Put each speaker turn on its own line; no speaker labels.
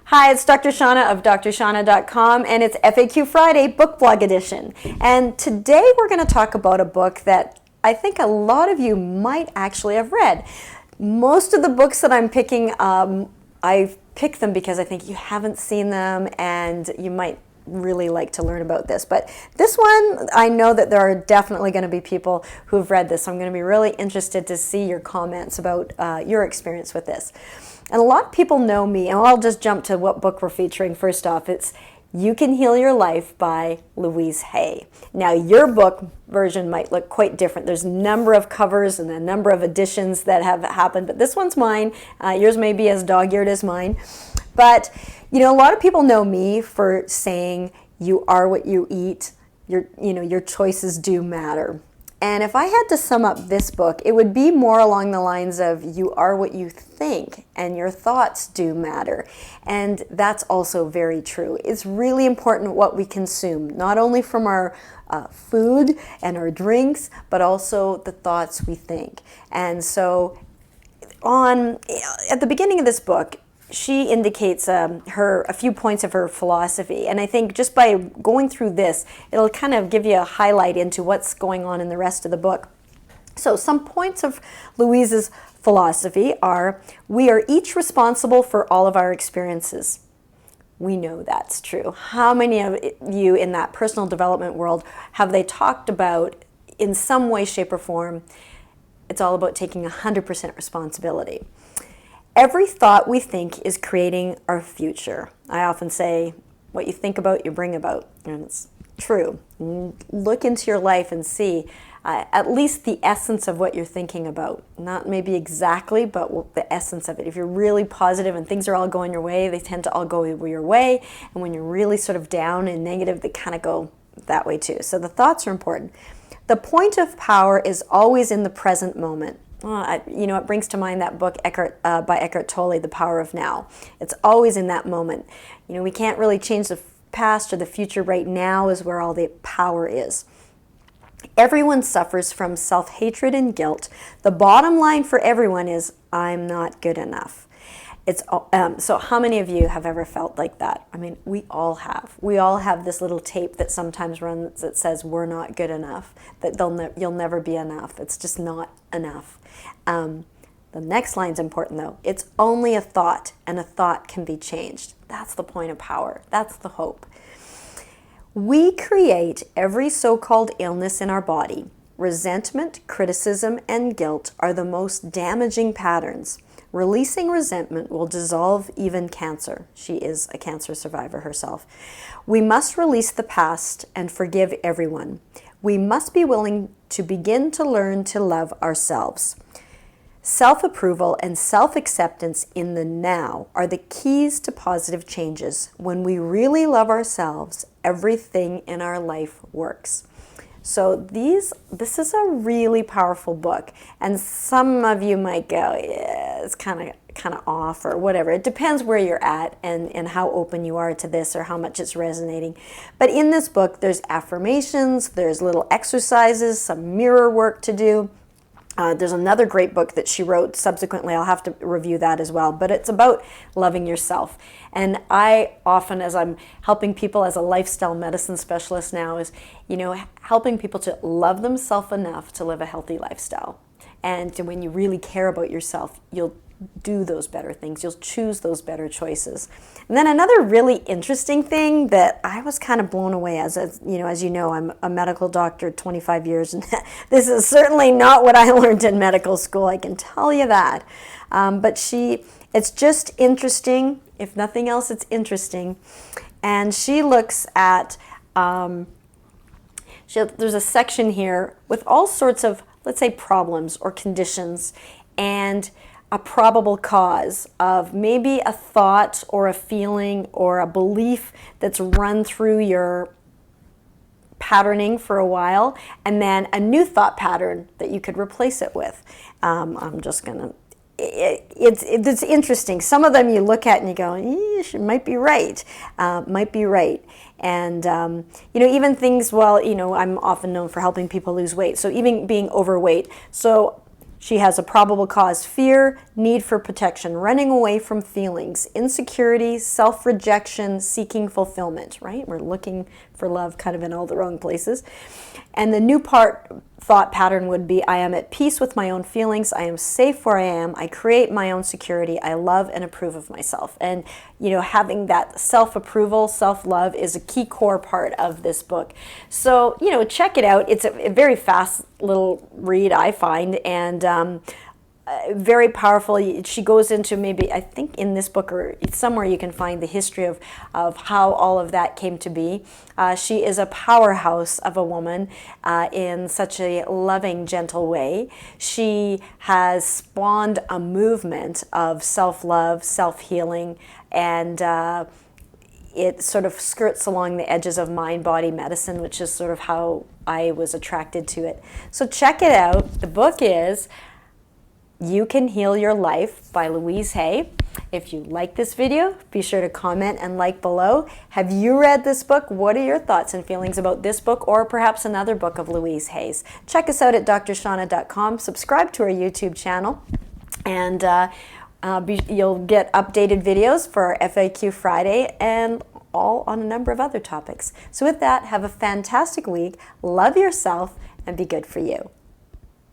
Hi, it's Dr. Shaunna of drshaunna.com, and it's FAQ Friday Book Blog Edition. And today we're going to talk about a book that I think a lot of you might actually have read. Most of the books that I'm picking, I've picked them because I think you haven't seen them and you might really like to learn about this. But this one, I know that there are definitely going to be people who've read this. So I'm going to be really interested to see your comments about your experience with this. And a lot of people know me, and I'll just jump to what book we're featuring first off. It's You Can Heal Your Life by Louise Hay. Now, your book version might look quite different. There's a number of covers and a number of editions that have happened, but this one's mine. Yours may be as dog-eared as mine. But, you know, a lot of people know me for saying you are what you eat. Your choices do matter. And if I had to sum up this book, it would be more along the lines of you are what you think and your thoughts do matter. And that's also very true. It's really important what we consume, not only from our food and our drinks, but also the thoughts we think. And so at the beginning of this book, she indicates a few points of her philosophy, and I think just by going through this, it'll kind of give you a highlight into what's going on in the rest of the book. So some points of Louise's philosophy are: we are each responsible for all of our experiences. We know that's true. How many of you in that personal development world have they talked about in some way, shape, or form, it's all about taking 100% responsibility? Every thought we think is creating our future. I often say, what you think about, you bring about. And it's true. Look into your life and see at least the essence of what you're thinking about. Not maybe exactly, but the essence of it. If you're really positive and things are all going your way, they tend to all go your way. And when you're really sort of down and negative, they kind of go that way too. So the thoughts are important. The point of power is always in the present moment. Well, it brings to mind that book by Eckhart Tolle, The Power of Now. It's always in that moment. We can't really change the past or the future. Right now is where all the power is. Everyone suffers from self-hatred and guilt. The bottom line for everyone is, I'm not good enough. So how many of you have ever felt like that? I mean, we all have. We all have this little tape that sometimes runs that says we're not good enough, that you'll never be enough. It's just not enough. The next line's important though. It's only a thought, and a thought can be changed. That's the point of power. That's the hope. We create every so-called illness in our body. Resentment, criticism, and guilt are the most damaging patterns. Releasing resentment will dissolve even cancer. She is a cancer survivor herself. We must release the past and forgive everyone. We must be willing to begin to learn to love ourselves. Self-approval and self-acceptance in the now are the keys to positive changes. When we really love ourselves, everything in our life works. So this is a really powerful book, and some of you might go, yeah, it's kind of off or whatever. It depends where you're at and how open you are to this or how much it's resonating. But in this book, there's affirmations, there's little exercises, some mirror work to do. There's another great book that she wrote subsequently. I'll have to review that as well. But it's about loving yourself. And I often, as I'm helping people as a lifestyle medicine specialist now, is, helping people to love themselves enough to live a healthy lifestyle. And when you really care about yourself, you'll do those better things. You'll choose those better choices. And then another really interesting thing that I was kind of blown away as you know, I'm a medical doctor, 25 years, and this is certainly not what I learned in medical school, I can tell you that. But it's just interesting. If nothing else, it's interesting. And she looks at, there's a section here with all sorts of, let's say, problems or conditions, and a probable cause of maybe a thought or a feeling or a belief that's run through your patterning for a while, and then a new thought pattern that you could replace it with. It's interesting. Some of them you look at and you go, it might be right, And, even things, I'm often known for helping people lose weight. So even being overweight. So She has a probable cause: fear, need for protection, running away from feelings, insecurity, self-rejection, seeking fulfillment, right? We're looking for love kind of in all the wrong places. And the new thought pattern would be: I am at peace with my own feelings. I am safe where I am. I create my own security. I love and approve of myself. And, you know, having that self-approval, self-love is a key core part of this book. So, you know, check it out. It's a very fast little read, I find, and very powerful. She goes into, maybe, I think in this book or somewhere you can find the history of how all of that came to be. She is a powerhouse of a woman in such a loving, gentle way. She has spawned a movement of self-love, self-healing, and it sort of skirts along the edges of mind-body medicine, which is sort of how I was attracted to it. So check it out. The book is You Can Heal Your Life by Louise Hay. If you like this video, be sure to comment and like below. Have you read this book? What are your thoughts and feelings about this book, or perhaps another book of Louise Hay's? Check us out at drshaunna.com. Subscribe to our YouTube channel, and you'll get updated videos for our FAQ Friday and all on a number of other topics. So with that, have a fantastic week. Love yourself and be good for you.